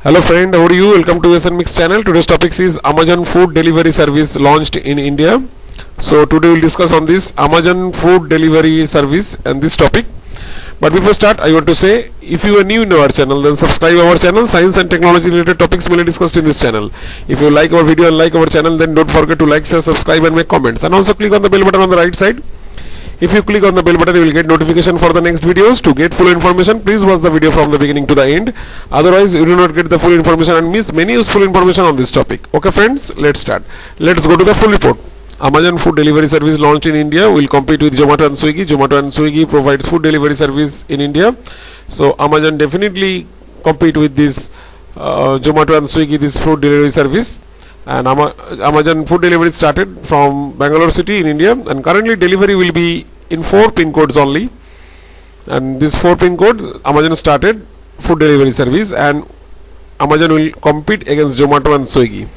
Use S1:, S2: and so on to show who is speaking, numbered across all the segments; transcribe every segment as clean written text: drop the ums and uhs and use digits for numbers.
S1: Hello friend, how are you? Welcome to SN Mix channel. Today's topic is Amazon food delivery service launched in India. So today we'll discuss on this Amazon food delivery service and this topic. But before start, I want to say, if you are new in our channel, then subscribe our channel. Science and technology related topics will be discussed in this channel. If you like our video and like our channel, then don't forget to like, share, subscribe and make comments. And also click on the bell button on the right side. If you click on the bell button, you will get notification for the next videos. To get full information, please watch the video from the beginning to the end. Otherwise, you do not get the full information and miss many useful information on this topic. Okay friends, let's start. Let's go to the full report. Amazon food delivery service launched in India will compete with Zomato and Swiggy. Zomato and Swiggy provides food delivery service in India. So Amazon definitely compete with this Zomato and Swiggy, this food delivery service. And Amazon food delivery started from Bangalore city in India, and currently delivery will be in 4 pin codes only. And these 4 pin codes, Amazon started food delivery service, and Amazon will compete against Zomato and Swiggy.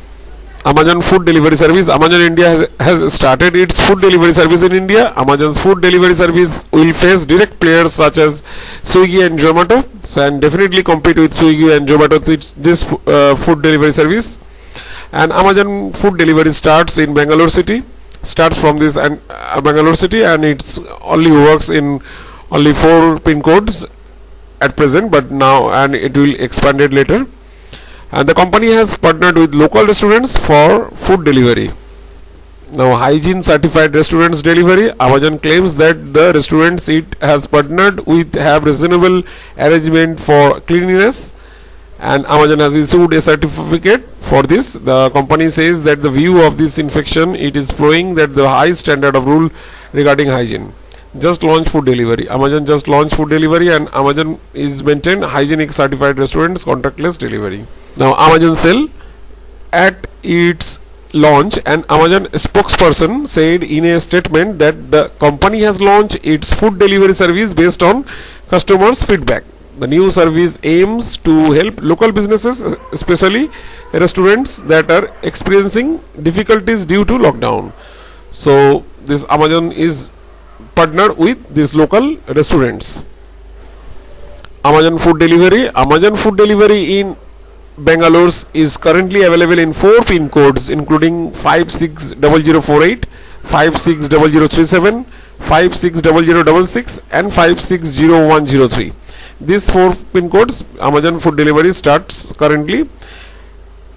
S1: Amazon food delivery service. Amazon India has started its food delivery service in India. Amazon's food delivery service will face direct players such as Swiggy and Zomato, and definitely compete with Swiggy and Zomato this food delivery service. And Amazon food delivery starts in Bangalore city, starts from this and Bangalore city, and it's only works in only 4 pin codes at present, but now and it will expand it later. And the company has partnered with local restaurants for food delivery. Now, hygiene certified restaurants delivery. Amazon claims that the restaurants it has partnered with have reasonable arrangement for cleanliness, and Amazon has issued a certificate for this. The company says that the view of this infection, it is proving that the high standard of rule regarding hygiene. Just launched food delivery. Amazon just launched food delivery, and Amazon is maintain hygienic certified restaurants contactless delivery. Now Amazon sell at its launch, and Amazon spokesperson said in a statement that the company has launched its food delivery service based on customers' feedback. The new service aims to help local businesses, especially restaurants that are experiencing difficulties due to lockdown. So this Amazon is partnered with these local restaurants. Amazon food delivery. Amazon food delivery in Bangalore is currently available in 4 pin codes, including 560048, 560037, 560066 and 560103. These 4 pin codes, Amazon food delivery starts currently,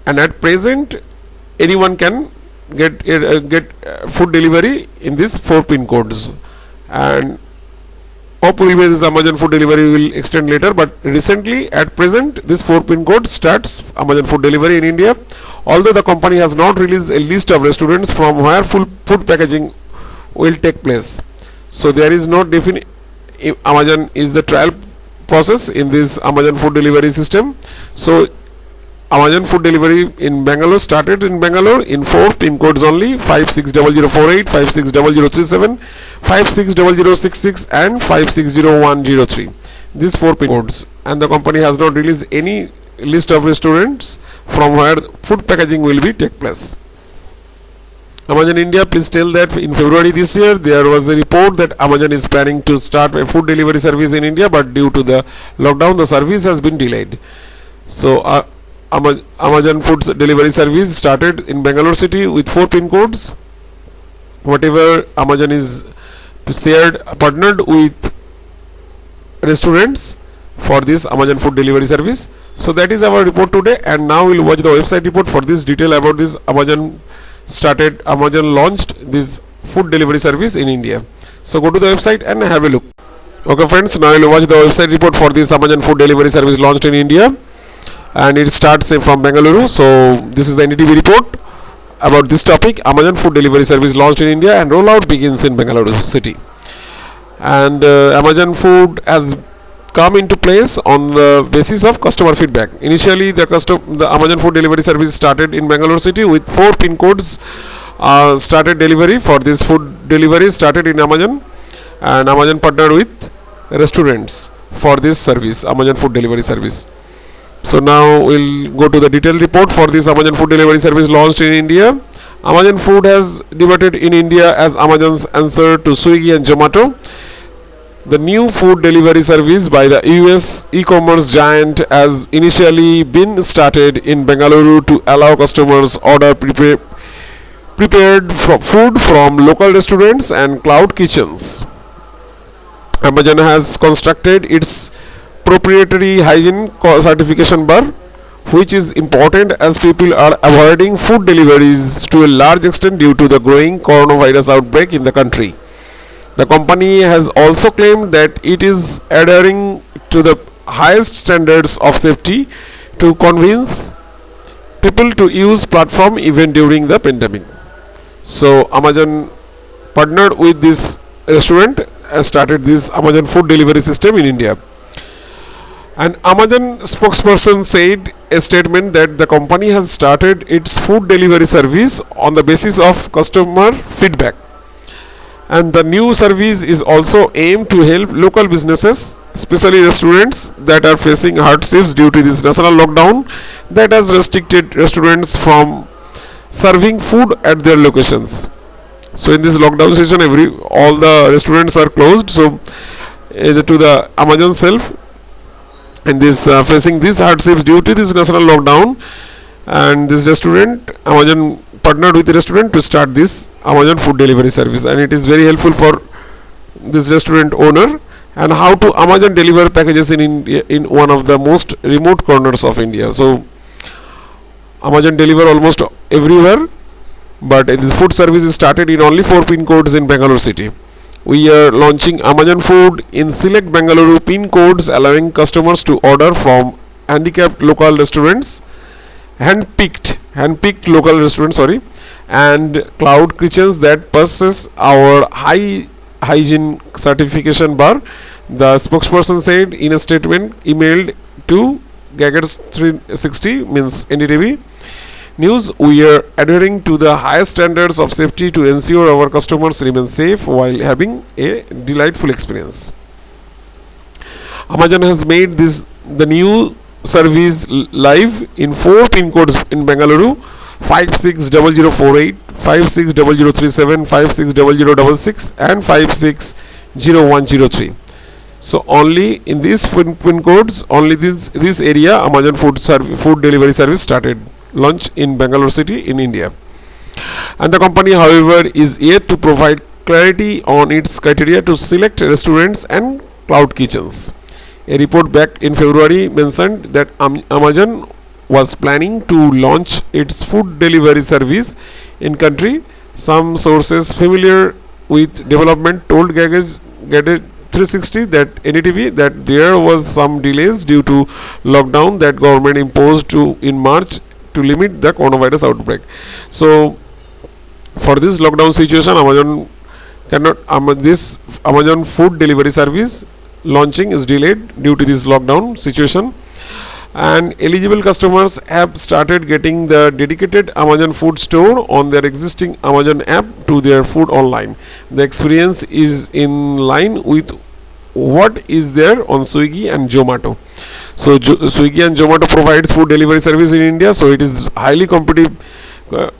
S1: and at present anyone can get food delivery in these 4 pin codes. And hopefully this Amazon food delivery will extend later, but recently at present this 4 pin code starts Amazon food delivery in India. Although the company has not released a list of restaurants from where full food packaging will take place, so there is no definite. Amazon is the trial process in this Amazon food delivery system. So Amazon food delivery in Bangalore started in Bangalore in 4 pin codes only: 560048, 560037, 560066 and 560103. These 4 pin codes, and the company has not released any list of restaurants from where food packaging will be take place. Amazon India, please tell that in February this year there was a report that Amazon is planning to start a food delivery service in India, but due to the lockdown the service has been delayed. So Amazon food delivery service started in Bangalore city with 4 pin codes. Whatever Amazon is partnered with restaurants for this Amazon food delivery service. So that is our report today, and now we'll watch the website report for this detail about this Amazon launched this food delivery service in India. So go to the website and have a look. Okay friends, now we'll watch the website report for this Amazon food delivery service launched in India, and it starts from Bengaluru. So this is the NDTV report about this topic: Amazon food delivery service launched in India and rollout begins in Bengaluru city. And Amazon food has come into place on the basis of customer feedback. Initially the Amazon food delivery service started in Bangalore city with 4 pin codes. Started delivery for this food delivery started in Amazon, and Amazon partnered with restaurants for this service, Amazon food delivery service. So now we'll go to the detailed report for this Amazon food delivery service launched in India. Amazon food has debuted in India as Amazon's answer to Swiggy and Zomato. The new food delivery service by the US e-commerce giant has initially been started in Bengaluru to allow customers order prepared food from local restaurants and cloud kitchens. Amazon has constructed its proprietary hygiene certification bar, which is important as people are avoiding food deliveries to a large extent due to the growing coronavirus outbreak in the country. The company has also claimed that it is adhering to the highest standards of safety to convince people to use platform even during the pandemic. So Amazon partnered with this restaurant and started this Amazon food delivery system in India. An Amazon spokesperson said a statement that the company has started its food delivery service on the basis of customer feedback, and the new service is also aimed to help local businesses, especially restaurants that are facing hardships due to this national lockdown that has restricted restaurants from serving food at their locations. So in this lockdown situation, all the restaurants are closed. So to the Amazon self, in this facing these hardships due to this national lockdown, and this restaurant, Amazon partnered with the restaurant to start this Amazon food delivery service, and it is very helpful for this restaurant owner and how to Amazon deliver packages in India, in one of the most remote corners of India. So Amazon deliver almost everywhere, but this food service is started in only 4 pin codes in Bangalore city. We are launching Amazon food in select Bengaluru pin codes, allowing customers to order from handicapped local restaurants, handpicked local restaurants, and cloud kitchens that possess our high hygiene certification bar. The spokesperson said in a statement emailed to Gadgets 360 means NDTV News, we are adhering to the highest standards of safety to ensure our customers remain safe while having a delightful experience. Amazon has made the new service live in 4 pin codes in Bengaluru: 560048, 560037, 560066, and 560103. So only in these pin codes, only this area, Amazon food delivery service started launch in Bangalore city in India. And the company, however, is yet to provide clarity on its criteria to select restaurants and cloud kitchens. A report back in February mentioned that Amazon was planning to launch its food delivery service in country. Some sources familiar with development told Gadget 360 that NDTV that there was some delays due to lockdown that government imposed in March to limit the coronavirus outbreak. So for this lockdown situation, this Amazon food delivery service launching is delayed due to this lockdown situation, and eligible customers have started getting the dedicated Amazon food store on their existing Amazon app to their food online. The experience is in line with what is there on Swiggy and Zomato. So Swiggy and Zomato provides food delivery service in India, so it is highly competitive.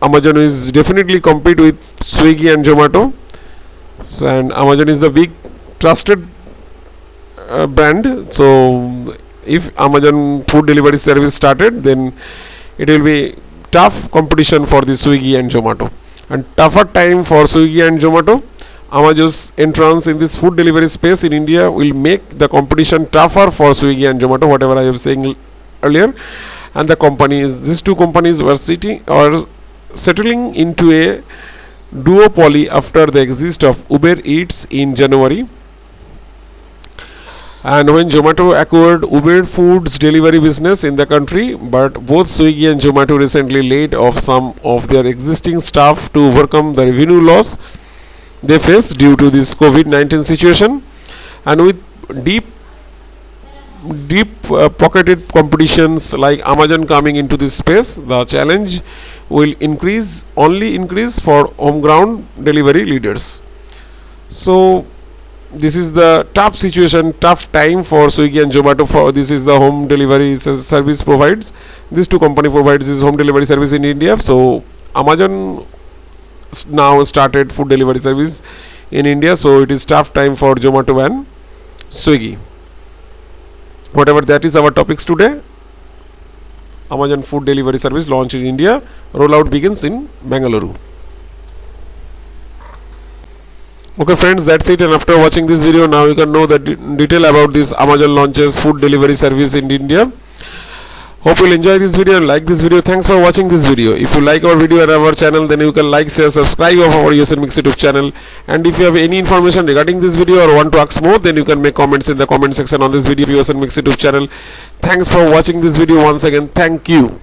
S1: Amazon is definitely compete with Swiggy and Zomato. So, and Amazon is the big trusted brand. So if Amazon food delivery service started, then it will be tough competition for the Swiggy and Zomato, and tougher time for Swiggy and Zomato. Amazon's entrance in this food delivery space in India will make the competition tougher for Swiggy and Zomato, whatever I was saying earlier. And these two companies were settling into a duopoly after the exit of Uber Eats in January. And when Zomato acquired Uber Foods delivery business in the country, but both Swiggy and Zomato recently laid off some of their existing staff to overcome the revenue loss they face due to this COVID-19 situation. And with deep pocketed competitions like Amazon coming into this space, the challenge will only increase for home ground delivery leaders. So this is the tough situation, tough time for Swiggy and Zomato. For this is the home delivery service provides. These two company provides this home delivery service in India. So Amazon now started food delivery service in India. So it is tough time for Zomato and Swiggy. Whatever that is our topics today. Amazon food delivery service launched in India. Rollout begins in Bengaluru. Okay friends, that's it, and after watching this video now you can know the detail about this Amazon launches food delivery service in India. Hope you'll enjoy this video and like this video. Thanks for watching this video. If you like our video and our channel, then you can like, share, subscribe of our USN Mix YouTube channel. And if you have any information regarding this video or want to ask more, then you can make comments in the comment section on this video of USN Mix YouTube channel. Thanks for watching this video once again. Thank you.